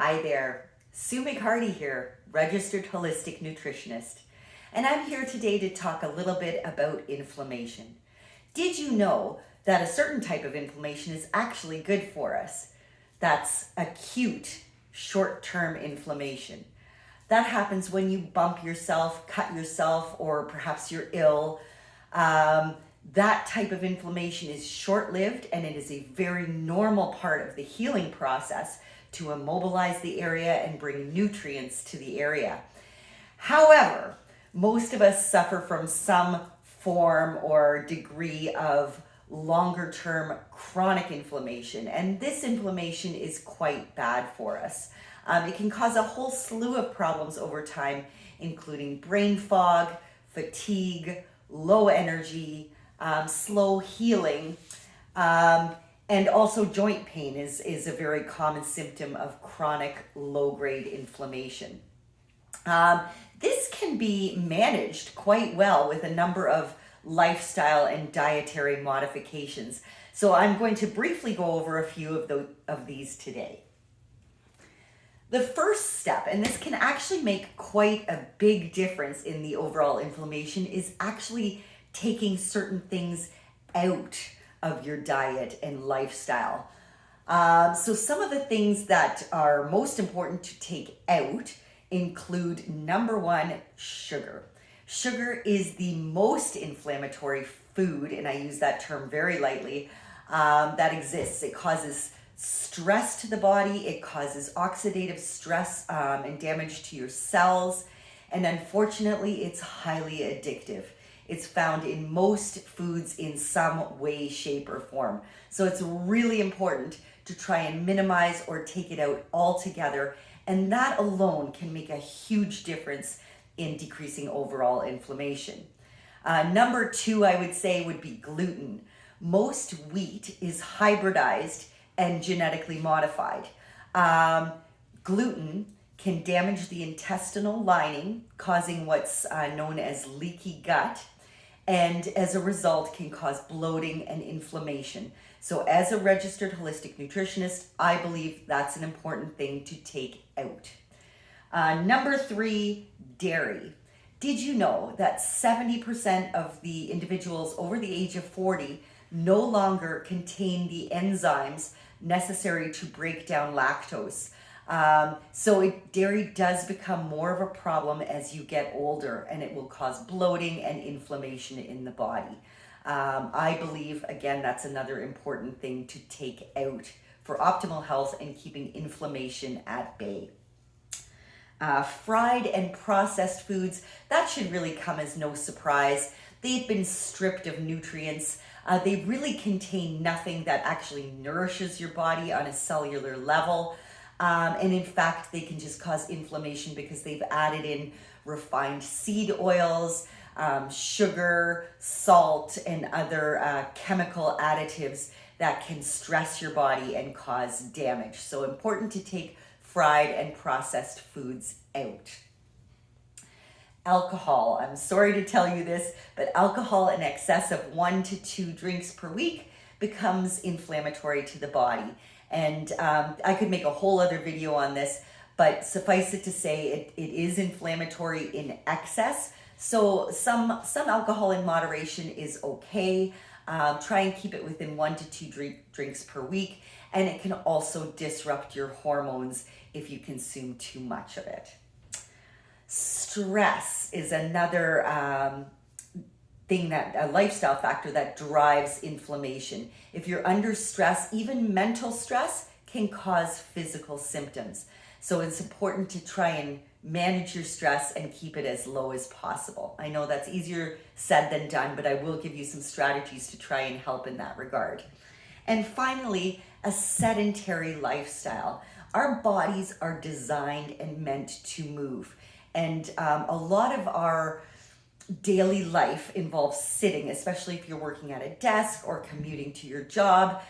Hi there, Sue McHardy here, registered holistic nutritionist, and I'm here today to talk a little bit about inflammation. Did you know that a certain type of inflammation is actually good for us? That's acute, short-term inflammation. That happens when you bump yourself, cut yourself, or perhaps you're ill. That type of inflammation is short-lived, and it is a very normal part of the healing process to immobilize the area and bring nutrients to the area. However, most of us suffer from some form or degree of longer term chronic inflammation, and this inflammation is quite bad for us. It can cause a whole slew of problems over time, including brain fog, fatigue, low energy, slow healing, and also joint pain is a very common symptom of chronic low-grade inflammation. This can be managed quite well with a number of lifestyle and dietary modifications. So I'm going to briefly go over a few of these today. The first step, and this can actually make quite a big difference in the overall inflammation, is actually taking certain things out of your diet and lifestyle. So some of the things that are most important to take out include, number one, sugar. Sugar is the most inflammatory food, and I use that term very lightly, that exists. It causes stress to the body, it causes oxidative stress and damage to your cells, and unfortunately, it's highly addictive. It's found in most foods in some way, shape, or form. So it's really important to try and minimize or take it out altogether. And that alone can make a huge difference in decreasing overall inflammation. Number two, I would say, would be gluten. Most wheat is hybridized and genetically modified. Gluten can damage the intestinal lining, causing what's known as leaky gut, and as a result can cause bloating and inflammation. So as a registered holistic nutritionist, I believe that's an important thing to take out. Number three, dairy. Did you know that 70% of the individuals over the age of 40 no longer contain the enzymes necessary to break down lactose? Dairy does become more of a problem as you get older, and it will cause bloating and inflammation in the body. I believe, again, that's another important thing to take out for optimal health and keeping inflammation at bay. Fried and processed foods, that should really come as no surprise. They've been stripped of nutrients. They really contain nothing that actually nourishes your body on a cellular level. And in fact, they can just cause inflammation because they've added in refined seed oils, sugar, salt, and other chemical additives that can stress your body and cause damage. So important to take fried and processed foods out. Alcohol. I'm sorry to tell you this, but alcohol in excess of 1 to 2 drinks per week becomes inflammatory to the body. And I could make a whole other video on this, but suffice it to say, it is inflammatory in excess. So some alcohol in moderation is okay. Try and keep it within 1 to 2 drinks per week. And it can also disrupt your hormones if you consume too much of it. Stress is another a lifestyle factor that drives inflammation. If you're under stress, even mental stress can cause physical symptoms. So it's important to try and manage your stress and keep it as low as possible. I know that's easier said than done, but I will give you some strategies to try and help in that regard. And finally, a sedentary lifestyle. Our bodies are designed and meant to move. And a lot of our daily life involves sitting, especially if you're working at a desk or commuting to your job.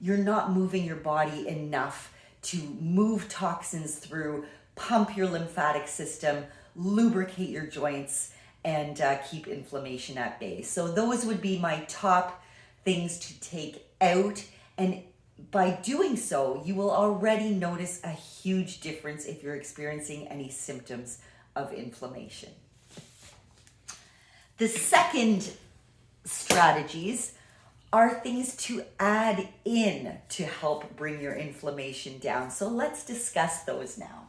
You're not moving your body enough to move toxins through, pump your lymphatic system, lubricate your joints, and keep inflammation at bay. So those would be my top things to take out. And by doing so, you will already notice a huge difference if you're experiencing any symptoms of inflammation. The second strategies are things to add in to help bring your inflammation down. So let's discuss those now.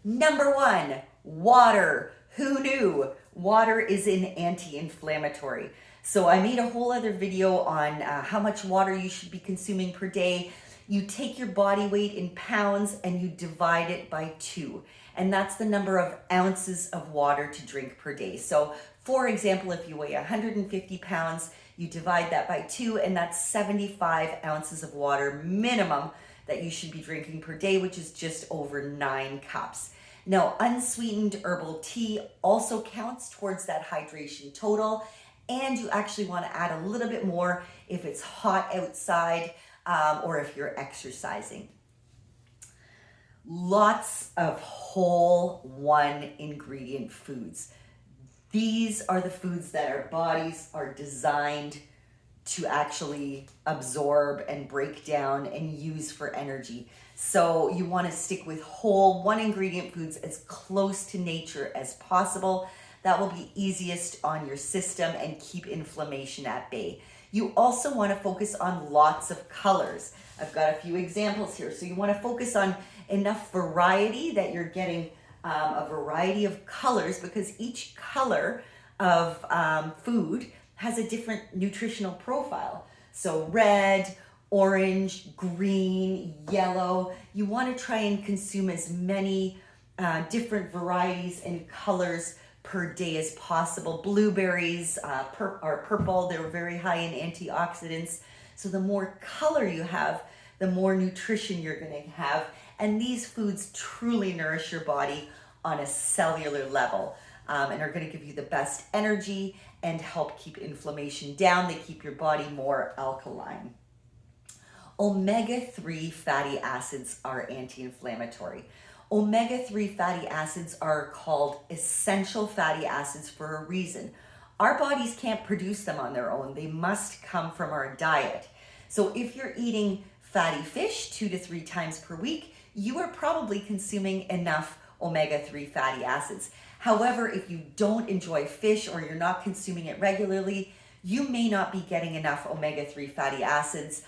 Number one, water. Who knew? Water is an anti-inflammatory. So I made a whole other video on how much water you should be consuming per day. You take your body weight in pounds and you divide it by 2. And that's the number of ounces of water to drink per day. So for example, if you weigh 150 pounds, you divide that by 2, and that's 75 ounces of water minimum that you should be drinking per day, which is just over 9 cups. Now, unsweetened herbal tea also counts towards that hydration total, and you actually want to add a little bit more if it's hot outside or if you're exercising. Lots of whole one ingredient foods. These are the foods that our bodies are designed to actually absorb and break down and use for energy. So you want to stick with whole one ingredient foods as close to nature as possible. That will be easiest on your system and keep inflammation at bay. You also want to focus on lots of colors. I've got a few examples here. So you want to focus on enough variety that you're getting a variety of colors, because each color of food has a different nutritional profile. So red, orange, green, yellow. You want to try and consume as many different varieties and colors per day as possible. Blueberries are purple. They're very high in antioxidants. So the more color you have, the more nutrition you're going to have. And these foods truly nourish your body on a cellular level and are going to give you the best energy and help keep inflammation down. They keep your body more alkaline. Omega-3 fatty acids are anti-inflammatory. Omega-3 fatty acids are called essential fatty acids for a reason. Our bodies can't produce them on their own. They must come from our diet. So if you're eating fatty fish 2 to 3 times per week, you are probably consuming enough omega-3 fatty acids. However, if you don't enjoy fish or you're not consuming it regularly, you may not be getting enough omega-3 fatty acids.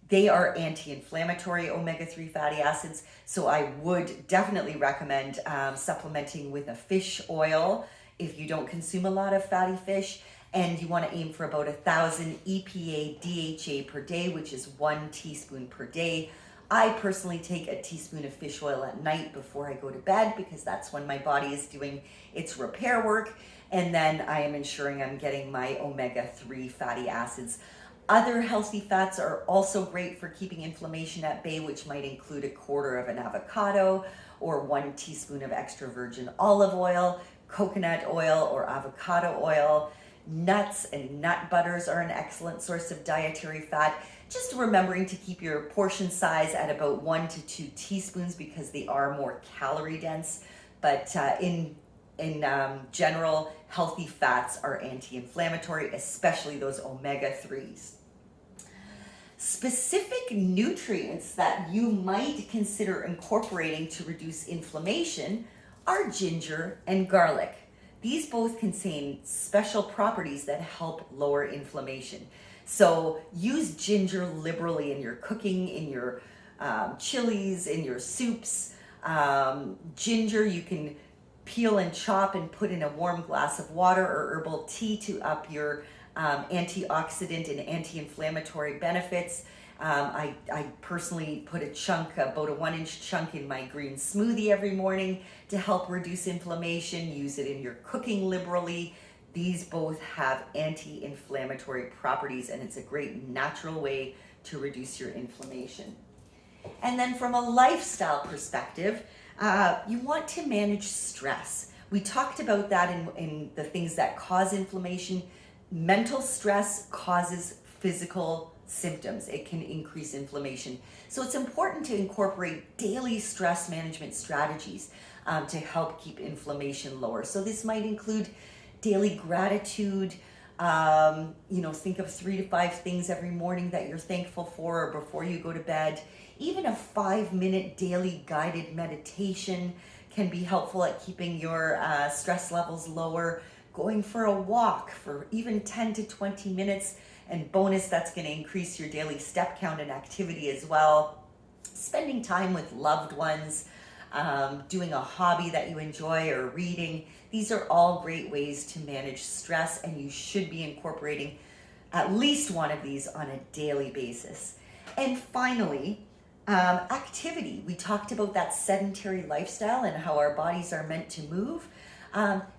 They are anti-inflammatory omega-3 fatty acids, so I would definitely recommend supplementing with a fish oil if you don't consume a lot of fatty fish, and you want to aim for about 1,000 EPA DHA per day, which is 1 teaspoon per day. I personally take a teaspoon of fish oil at night before I go to bed, because that's when my body is doing its repair work, and then I am ensuring I'm getting my omega-3 fatty acids. Other healthy fats are also great for keeping inflammation at bay, which might include 1/4 of an avocado or 1 teaspoon of extra virgin olive oil, coconut oil or avocado oil. Nuts and nut butters are an excellent source of dietary fat. Just remembering to keep your portion size at about 1 to 2 teaspoons because they are more calorie dense. But in general, healthy fats are anti-inflammatory, especially those omega-3s. Specific nutrients that you might consider incorporating to reduce inflammation are ginger and garlic. These both contain special properties that help lower inflammation. So use ginger liberally in your cooking, in your chilies, in your soups. Ginger you can peel and chop and put in a warm glass of water or herbal tea to up your antioxidant and anti-inflammatory benefits. I personally put about a 1-inch chunk in my green smoothie every morning to help reduce inflammation. Use it in your cooking liberally. These both have anti-inflammatory properties, and it's a great natural way to reduce your inflammation. And then from a lifestyle perspective, you want to manage stress. We talked about that in the things that cause inflammation. Mental stress causes physical symptoms. It can increase inflammation. So it's important to incorporate daily stress management strategies to help keep inflammation lower. So this might include daily gratitude, Think of 3 to 5 things every morning that you're thankful for or before you go to bed. Even a 5-minute daily guided meditation can be helpful at keeping your stress levels lower. Going for a walk for even 10 to 20 minutes, and bonus, that's going to increase your daily step count and activity as well. Spending time with loved ones, doing a hobby that you enjoy, or reading. These are all great ways to manage stress, and you should be incorporating at least one of these on a daily basis. And finally, activity. We talked about that sedentary lifestyle and how our bodies are meant to move.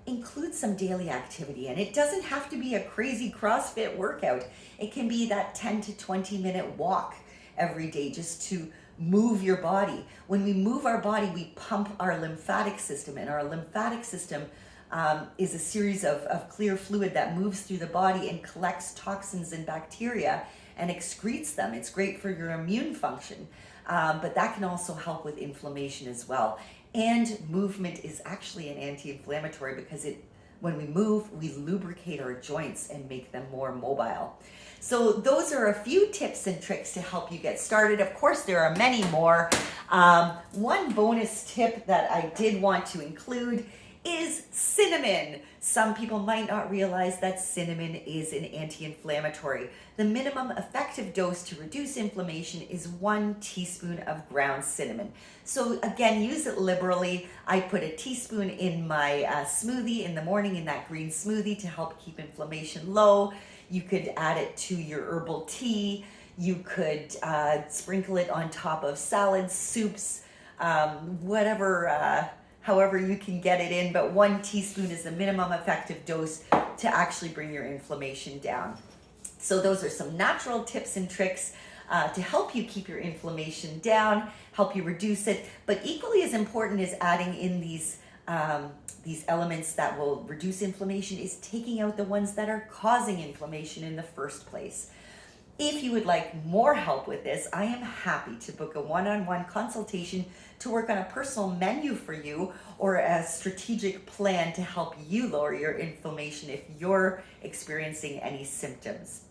Include some daily activity, and it doesn't have to be a crazy CrossFit workout. It can be that 10 to 20 minute walk every day just to move your body. When we move our body, we pump our lymphatic system, and our lymphatic system is a series of clear fluid that moves through the body and collects toxins and bacteria and excretes them. It's great for your immune function, but that can also help with inflammation as well. And movement is actually an anti-inflammatory because when we move, we lubricate our joints and make them more mobile. So those are a few tips and tricks to help you get started. Of course, there are many more. One bonus tip that I did want to include is cinnamon. Some people might not realize that cinnamon is an anti-inflammatory. The minimum effective dose to reduce inflammation is 1 teaspoon of ground cinnamon. So again, use it liberally. I put a teaspoon in my smoothie in the morning, in that green smoothie, to help keep inflammation low. You could add it to your herbal tea. You could sprinkle it on top of salads, soups, however you can get it in, but 1 teaspoon is the minimum effective dose to actually bring your inflammation down. So those are some natural tips and tricks to help you keep your inflammation down, help you reduce it, but equally as important as adding in these elements that will reduce inflammation is taking out the ones that are causing inflammation in the first place. If you would like more help with this, I am happy to book a one-on-one consultation to work on a personal menu for you or a strategic plan to help you lower your inflammation if you're experiencing any symptoms.